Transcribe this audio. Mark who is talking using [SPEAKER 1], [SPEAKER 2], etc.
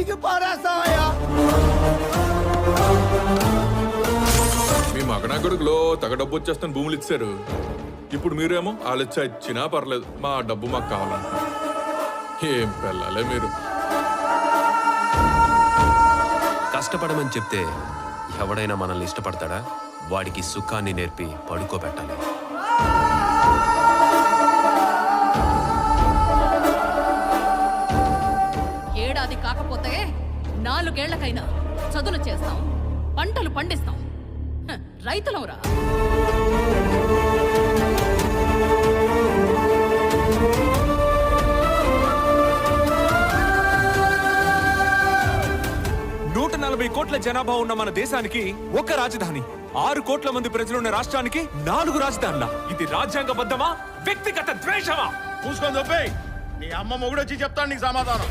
[SPEAKER 1] అడిగి పారేస్తావయ్యా.
[SPEAKER 2] మీ మగనా కొడుకులో తగ డబ్బు వచ్చేస్తాను భూములు ఇచ్చారు. ఇప్పుడు మీరేమో ఆలోచన ఇచ్చినా పర్లేదు, మా డబ్బు మాకు కావాలంటున్నారు. ఏం పెళ్ళాలే మీరు.
[SPEAKER 3] కష్టపడమని చెప్తే ఎవడైనా మనల్ని ఇష్టపడతాడా? వాడికి సుఖాన్ని నేర్పి పడుకోబెట్టాలి.
[SPEAKER 4] ఏడాది కాకపోతే 4 ఏళ్లకైనా చదువులు చేస్తాం, పంటలు పండిస్తాం. రైతులవురా.
[SPEAKER 5] కోట్ల జనాభా ఉన్న మన దేశానికి ఒక రాజధాని, 6 కోట్ల మంది ప్రజలున్న రాష్ట్రానికి 4 రాజధానుల. ఇది రాజ్యాంగబద్ధమా, వ్యక్తిగత ద్వేషమా?
[SPEAKER 1] చూసుకొని తప్పే నీ అమ్మ మొగుడు వచ్చి చెప్తాను నీకు సమాధానం.